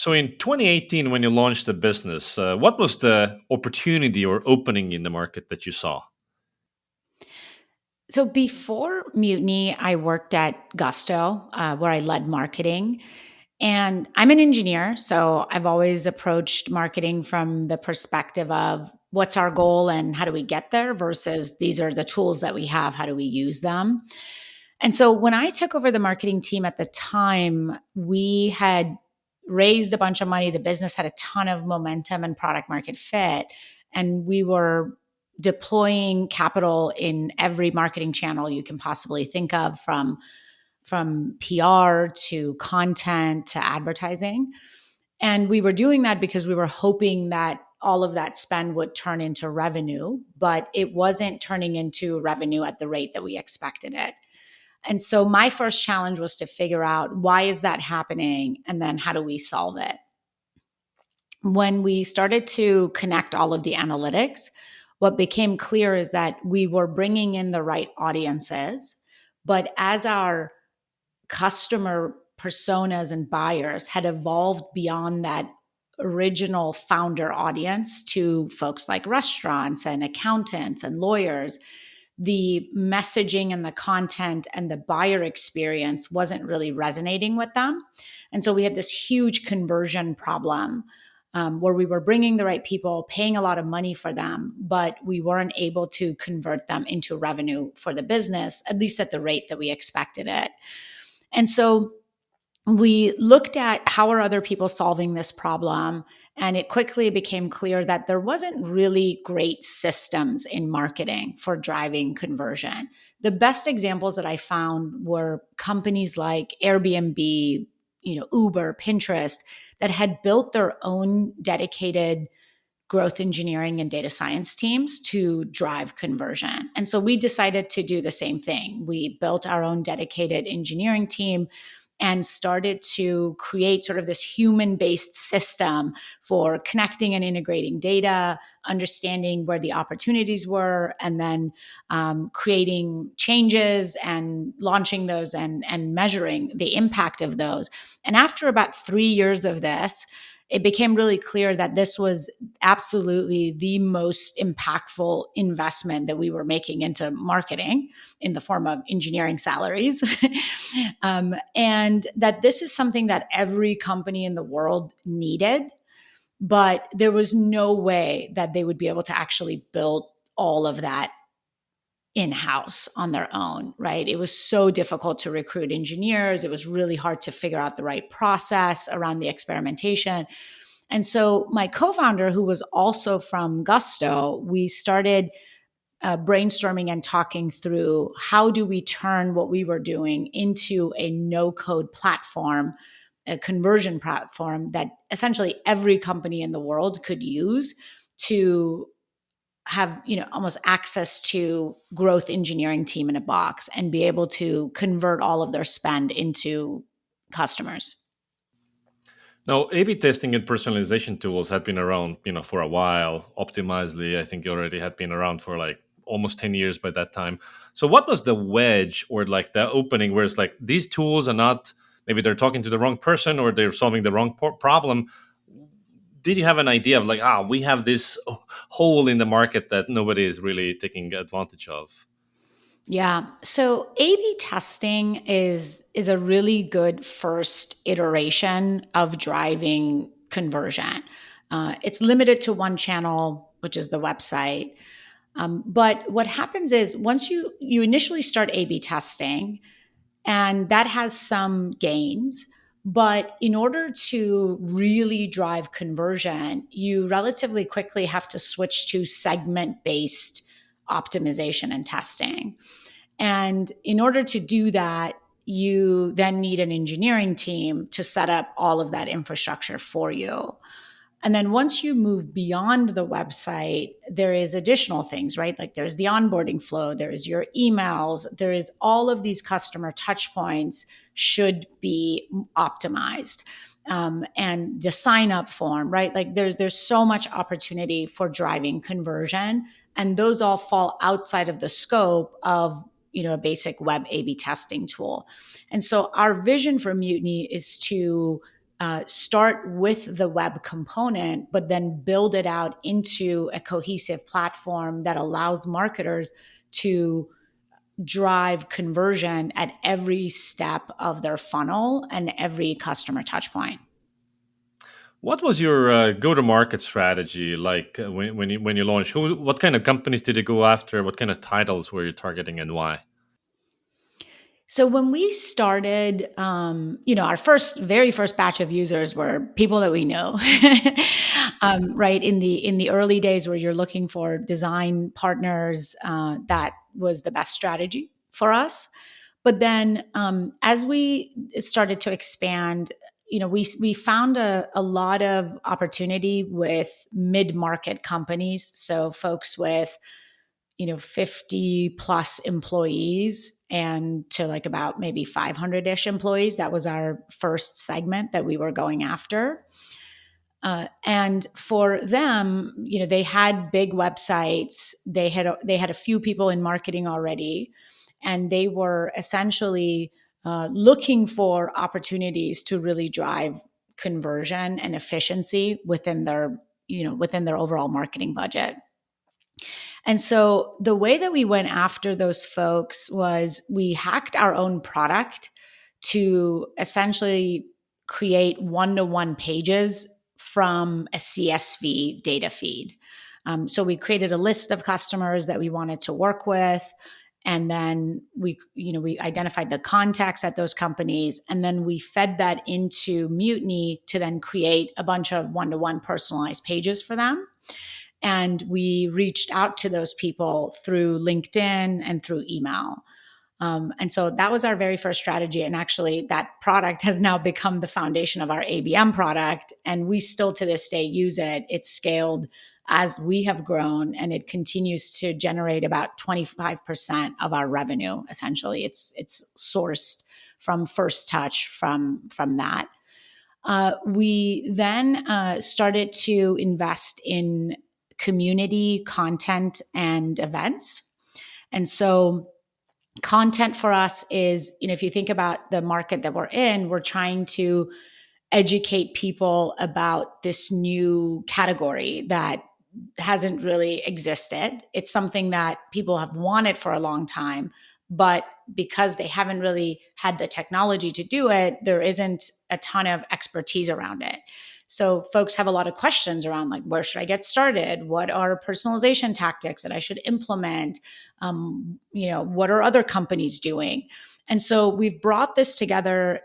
So in 2018, when you launched the business, what was the opportunity or opening in the market that you saw? So before Mutiny, I worked at Gusto, where I led marketing. And I'm an engineer, so I've always approached marketing from the perspective of what's our goal and how do we get there versus these are the tools that we have, how do we use them? And so when I took over the marketing team at the time, we had raised a bunch of money. The business had a ton of momentum and product market fit. And we were deploying capital in every marketing channel you can possibly think of, from PR to content to advertising. And we were doing that because we were hoping that all of that spend would turn into revenue, but it wasn't turning into revenue at the rate that we expected it. And so my first challenge was to figure out why is that happening and then how do we solve it? When we started to connect all of the analytics, what became clear is that we were bringing in the right audiences, but as our customer personas and buyers had evolved beyond that original founder audience to folks like restaurants and accountants and lawyers, the messaging and the content and the buyer experience wasn't really resonating with them. And so we had this huge conversion problem, where we were bringing the right people, paying a lot of money for them, but we weren't able to convert them into revenue for the business, at least at the rate that we expected it. And so we looked at how are other people solving this problem, and it quickly became clear that there wasn't really great systems in marketing for driving conversion. The best examples that I found were companies like Airbnb, Uber, Pinterest, that had built their own dedicated growth engineering and data science teams to drive conversion. And so we decided to do the same thing. We built our own dedicated engineering team and started to create sort of this human-based system for connecting and integrating data, understanding where the opportunities were, and then creating changes and launching those and measuring the impact of those. And after about 3 years of this, it became really clear that this was absolutely the most impactful investment that we were making into marketing in the form of engineering salaries. And that this is something that every company in the world needed, but there was no way that they would be able to actually build all of that in-house on their own, right? It was so difficult to recruit engineers. It was really hard to figure out the right process around the experimentation. And so my co-founder, who was also from Gusto, we started brainstorming and talking through how do we turn what we were doing into a no-code platform, a conversion platform that essentially every company in the world could use to have, almost access to growth engineering team in a box and be able to convert all of their spend into customers. Now, A/B testing and personalization tools had been around, for a while. Optimizely, I think, already had been around for like almost 10 years by that time. So, what was the wedge or like the opening where it's like these tools are not, maybe they're talking to the wrong person or they're solving the wrong problem? Did you have an idea of like, we have this hole in the market that nobody is really taking advantage of? Yeah. So A/B testing is a really good first iteration of driving conversion. It's limited to one channel, which is the website. But what happens is once you initially start A/B testing, and that has some gains. But in order to really drive conversion, you relatively quickly have to switch to segment based optimization and testing. And in order to do that, you then need an engineering team to set up all of that infrastructure for you. And then once you move beyond the website, there is additional things, right? Like there's the onboarding flow, there is your emails, there is all of these customer touch points should be optimized. And the sign up form, right? Like there's so much opportunity for driving conversion, and those all fall outside of the scope of a basic web A/B testing tool. And so our vision for Mutiny is to start with the web component, but then build it out into a cohesive platform that allows marketers to drive conversion at every step of their funnel and every customer touch point. What was your go-to-market strategy like when you launched? What kind of companies did you go after? What kind of titles were you targeting, and why? So when we started, our very first batch of users were people that we know, right? In the early days, where you're looking for design partners, that was the best strategy for us. But then, as we started to expand, we found a lot of opportunity with mid market companies, so folks with 50 plus employees and to like about maybe 500-ish employees. That was our first segment that we were going after. And for them, they had big websites. They had a few people in marketing already, and they were essentially looking for opportunities to really drive conversion and efficiency within their overall marketing budget. And so the way that we went after those folks was we hacked our own product to essentially create one-to-one pages from a CSV data feed. So we created a list of customers that we wanted to work with, and then we identified the contacts at those companies, and then we fed that into Mutiny to then create a bunch of one-to-one personalized pages for them. And we reached out to those people through LinkedIn and through email. And so that was our very first strategy. And actually, that product has now become the foundation of our ABM product. And we still to this day use it. It's scaled as we have grown, and it continues to generate about 25% of our revenue. Essentially, it's sourced from first touch from that. We then started to invest in community content and events. And so content for us is, if you think about the market that we're in, we're trying to educate people about this new category that hasn't really existed. It's something that people have wanted for a long time, but because they haven't really had the technology to do it, there isn't a ton of expertise around it. So folks have a lot of questions around, like, where should I get started? What are personalization tactics that I should implement? What are other companies doing? And so we've brought this together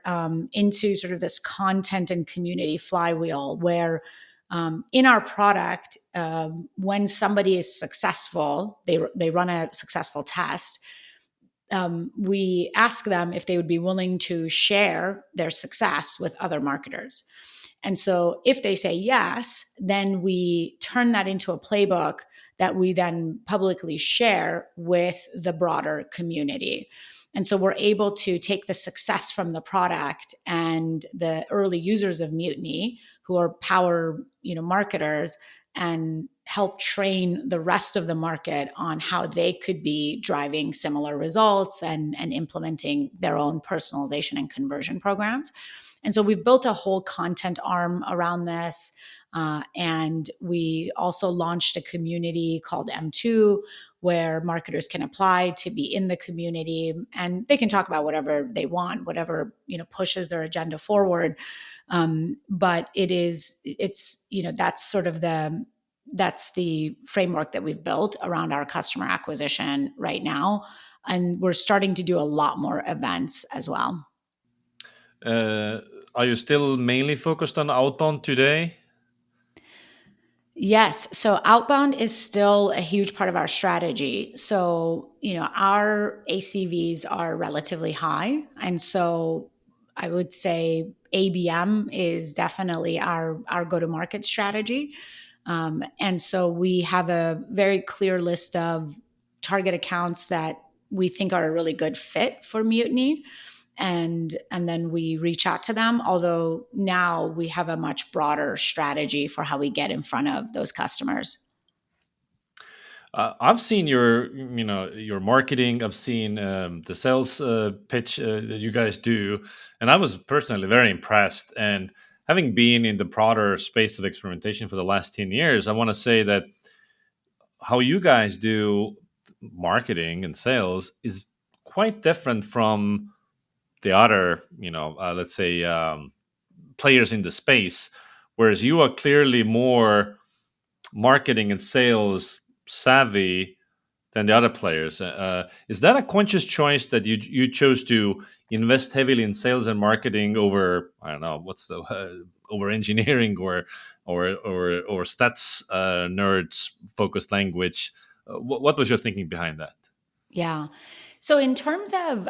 into sort of this content and community flywheel where in our product, when somebody is successful, they run a successful test. We ask them if they would be willing to share their success with other marketers. And so if they say yes, then we turn that into a playbook that we then publicly share with the broader community. And so we're able to take the success from the product and the early users of Mutiny, who are power, marketers, and help train the rest of the market on how they could be driving similar results and implementing their own personalization and conversion programs. And so we've built a whole content arm around this. And we also launched a community called M2, where marketers can apply to be in the community, and they can talk about whatever they want, whatever pushes their agenda forward. But that's the framework that we've built around our customer acquisition right now, and we're starting to do a lot more events as well. Uh, are you still mainly focused on outbound today? Yes. So outbound is still a huge part of our strategy. So, our ACVs are relatively high. And so I would say ABM is definitely our go to market strategy. And so we have a very clear list of target accounts that we think are a really good fit for Mutiny, and then we reach out to them, although now we have a much broader strategy for how we get in front of those customers. I've seen your marketing. I've seen the sales pitch that you guys do, and I was personally very impressed. And having been in the broader space of experimentation for the last 10 years, I want to say that how you guys do marketing and sales is quite different from the other, let's say, players in the space. Whereas you are clearly more marketing and sales savvy than the other players. Is that a conscious choice that you chose to invest heavily in sales and marketing over, I don't know, what's the over engineering or stats nerds focused language? What was your thinking behind that? Yeah. So in terms of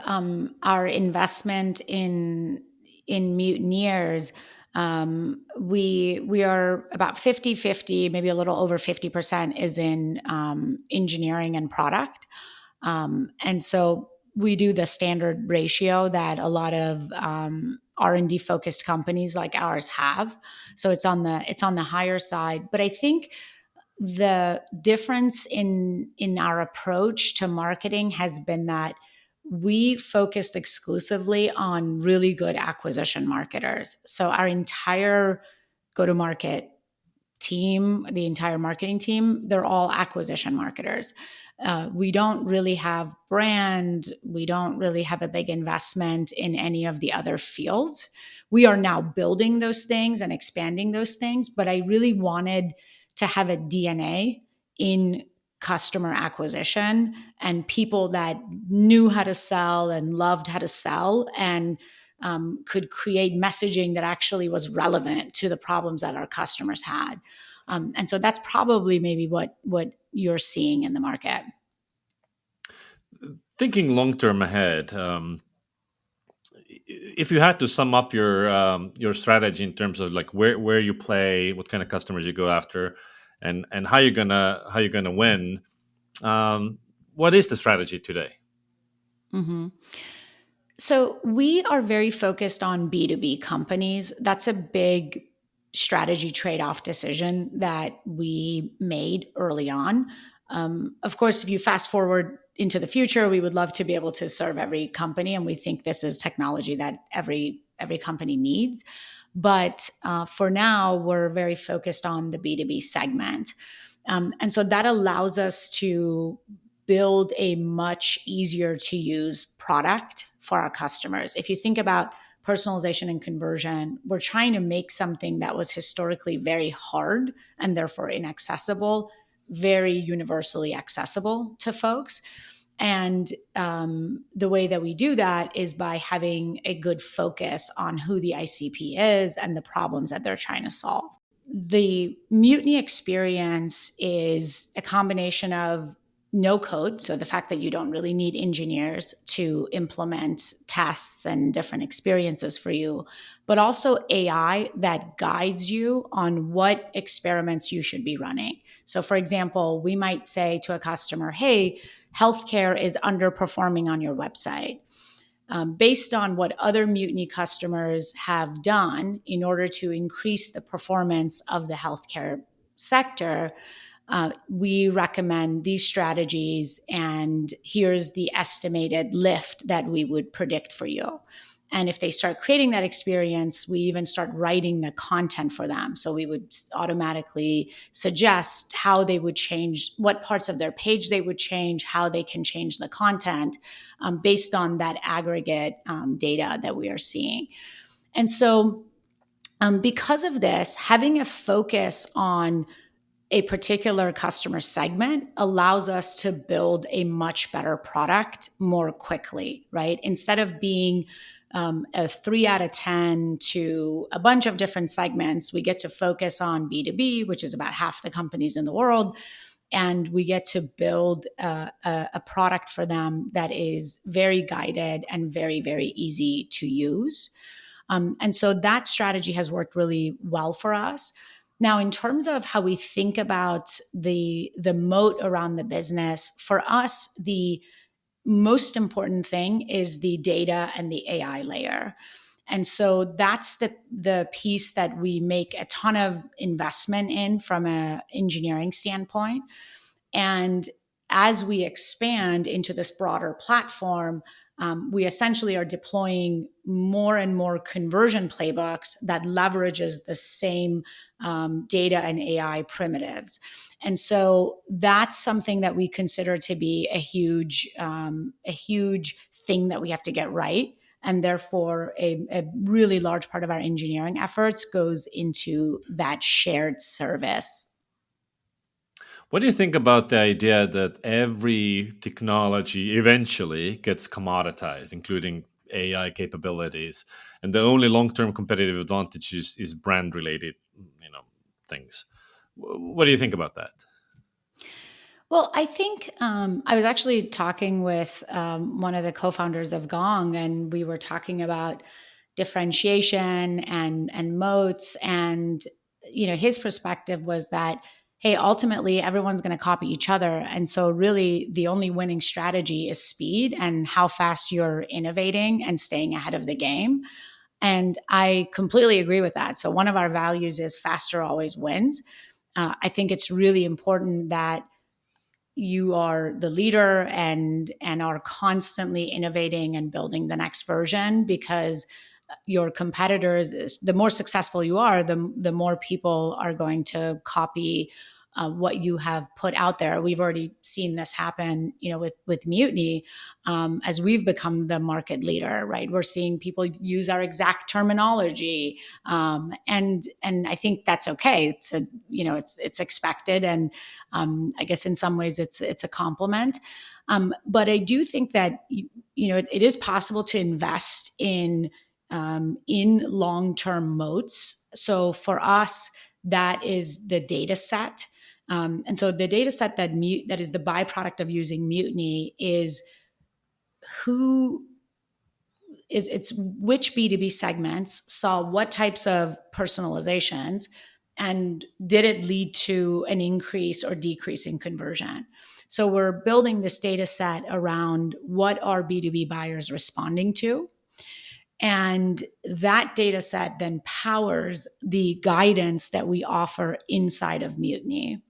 our investment in mutineers, we are about 50-50, maybe a little over 50% is in engineering and product. And so we do the standard ratio that a lot of R&D focused companies like ours have. So it's on the higher side. But I think the difference in our approach to marketing has been that we focused exclusively on really good acquisition marketers. So our entire go to market team, the entire marketing team, they're all acquisition marketers. We don't really have brand. We don't really have a big investment in any of the other fields. We are now building those things and expanding those things, but I really wanted to have a DNA in customer acquisition and people that knew how to sell and loved how to sell and could create messaging that actually was relevant to the problems that our customers had. And so that's probably maybe what you're seeing in the market. Thinking long term ahead, if you had to sum up your strategy in terms of like where you play, what kind of customers you go after, and how you're gonna win, um, what is the strategy today? Mm-hmm. So we are very focused on B2B companies. That's a big strategy trade off decision that we made early on. Of course, if you fast forward into the future, we would love to be able to serve every company, and we think this is technology that every company needs. But for now, we're very focused on the B2B segment. And so that allows us to build a much easier to use product for our customers. If you think about personalization and conversion, we're trying to make something that was historically very hard and therefore inaccessible, very universally accessible to folks. And the way that we do that is by having a good focus on who the ICP is and the problems that they're trying to solve. The Mutiny experience is a combination of no code, so the fact that you don't really need engineers to implement tests and different experiences for you, but also AI that guides you on what experiments you should be running. So, for example, we might say to a customer, hey, healthcare is underperforming on your website. Based on what other Mutiny customers have done in order to increase the performance of the healthcare sector, we recommend these strategies, and here's the estimated lift that we would predict for you. And if they start creating that experience, we even start writing the content for them. So we would automatically suggest how they would change, what parts of their page they would change, how they can change the content based on that aggregate data that we are seeing. And so, because of this, having a focus on a particular customer segment allows us to build a much better product more quickly, right? Instead of being a 3 out of 10 to a bunch of different segments, we get to focus on B2B, which is about half the companies in the world. And we get to build a product for them that is very guided and very, very easy to use. And so that strategy has worked really well for us. Now, in terms of how we think about the moat around the business, for us, the most important thing is the data and the AI layer. And so that's the piece that we make a ton of investment in from an engineering standpoint. And as we expand into this broader platform, we essentially are deploying more and more conversion playbooks that leverages the same data and AI primitives. And so that's something that we consider to be a huge thing that we have to get right. And therefore, a really large part of our engineering efforts goes into that shared service. What do you think about the idea that every technology eventually gets commoditized, including AI capabilities, and the only long-term competitive advantage is brand-related, things? What do you think about that? Well, I think I was actually talking with one of the co-founders of Gong, and we were talking about differentiation and moats, and his perspective was that, hey, ultimately everyone's going to copy each other, and so really the only winning strategy is speed and how fast you're innovating and staying ahead of the game. And I completely agree with that. So one of our values is faster always wins. I think it's really important that you are the leader and are constantly innovating and building the next version, because your competitors, the more successful you are, the more people are going to copy what you have put out there. We've already seen this happen, with Mutiny, as we've become the market leader. Right, we're seeing people use our exact terminology, and I think that's okay. It's expected, and I guess in some ways it's a compliment. But I do think that it is possible to invest in long-term moats. So for us, that is the data set. And so the data set that is the byproduct of using Mutiny is who it's which B2B segments saw what types of personalizations, and did it lead to an increase or decrease in conversion. So we're building this data set around what are B2B buyers responding to, and that data set then powers the guidance that we offer inside of Mutiny.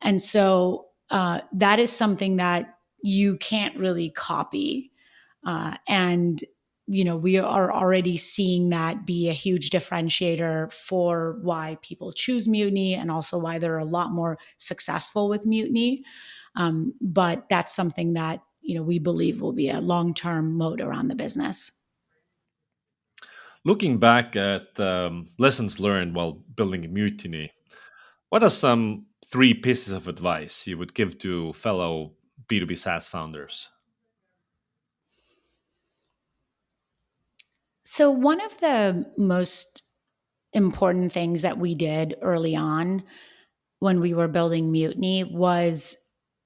And so that is something that you can't really copy. And we are already seeing that be a huge differentiator for why people choose Mutiny, and also why they're a lot more successful with Mutiny. But that's something that we believe will be a long-term moat around the business. Looking back at lessons learned while building a Mutiny, what are some three pieces of advice you would give to fellow B2B SaaS founders? So one of the most important things that we did early on when we were building Mutiny was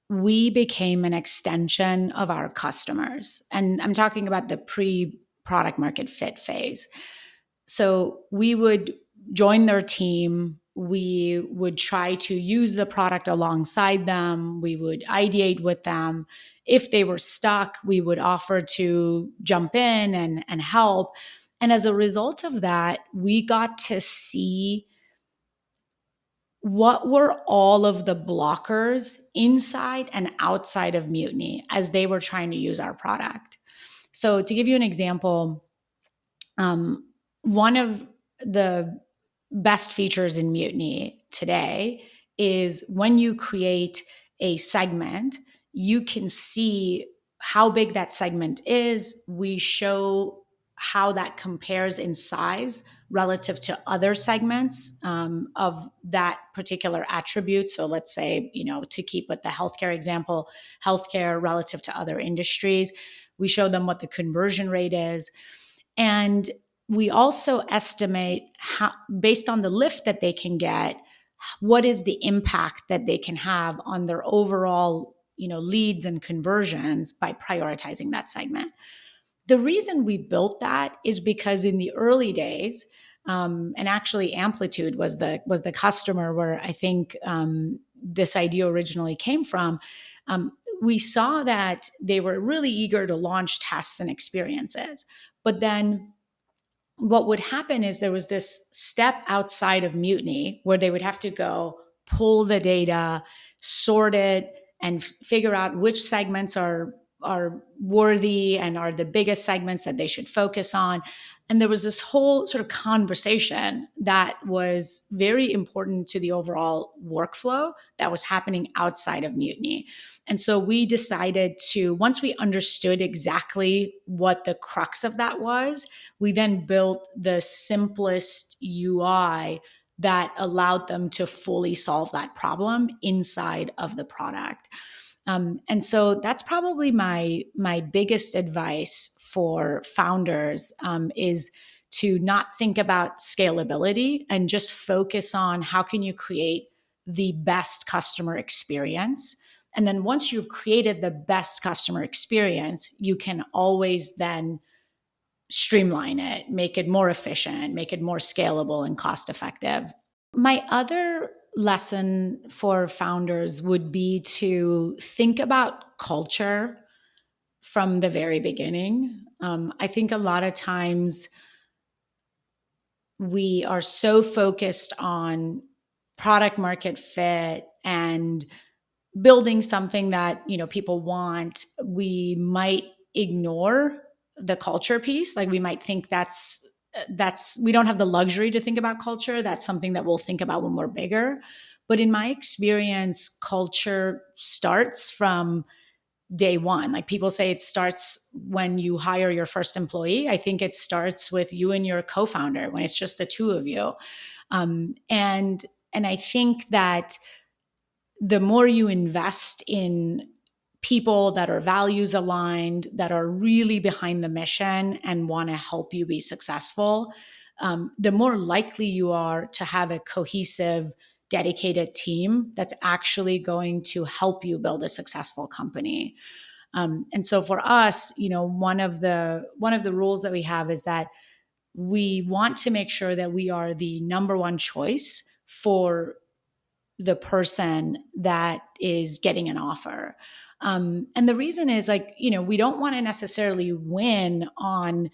we became an extension of our customers. And I'm talking about the pre product market fit phase. So we would join their team. We would try to use the product alongside them. We would ideate with them. If they were stuck, we would offer to jump in and help. And as a result of that, we got to see what were all of the blockers inside and outside of Mutiny as they were trying to use our product. So, to give you an example, one of the best features in Mutiny today is when you create a segment, you can see how big that segment is. We show how that compares in size relative to other segments of that particular attribute. So let's say, to keep with the healthcare example, healthcare relative to other industries, we show them what the conversion rate is. And we also estimate how, based on the lift that they can get, what is the impact that they can have on their overall, leads and conversions by prioritizing that segment. The reason we built that is because in the early days, and actually Amplitude was the customer where I think this idea originally came from. We saw that they were really eager to launch tests and experiences, but then what would happen is there was this step outside of Mutiny where they would have to go pull the data, sort it, and figure out which segments are worthy and are the biggest segments that they should focus on. And there was this whole sort of conversation that was very important to the overall workflow that was happening outside of Mutiny. And so we decided to, once we understood exactly what the crux of that was, we then built the simplest UI that allowed them to fully solve that problem inside of the product. And so that's probably my biggest advice for founders, is to not think about scalability and just focus on how can you create the best customer experience. And then once you've created the best customer experience, you can always then streamline it, make it more efficient, make it more scalable and cost effective. My other lesson for founders would be to think about culture from the very beginning. I think a lot of times we are so focused on product market fit and building something that people want, we might ignore the culture piece. Like we might think that's we don't have the luxury to think about culture. That's something that we'll think about when we're bigger. But in my experience, culture starts from day one. Like people say it starts when you hire your first employee. I think it starts with you and your co-founder when it's just the two of you. And I think that the more you invest in people that are values aligned, that are really behind the mission and want to help you be successful, the more likely you are to have a cohesive, dedicated team that's actually going to help you build a successful company. And so for us, one of the rules that we have is that we want to make sure that we are the number one choice for the person that is getting an offer. And the reason is we don't want to necessarily win on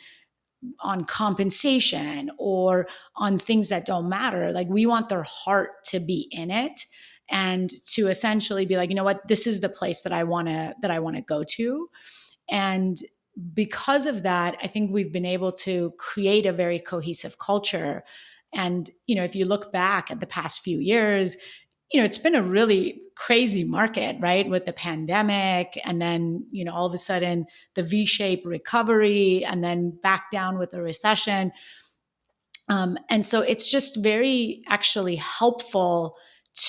compensation or on things that don't matter. Like we want their heart to be in it and to essentially be like, you know what, this is the place that I want to go to. And because of that, I think we've been able to create a very cohesive culture. And, if you look back at the past few years, it's been a really crazy market, right? With the pandemic and then, all of a sudden the V-shaped recovery and then back down with the recession. And so it's just very actually helpful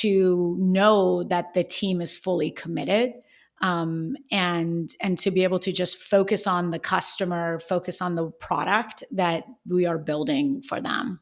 to know that the team is fully committed, and to be able to just focus on the customer, focus on the product that we are building for them.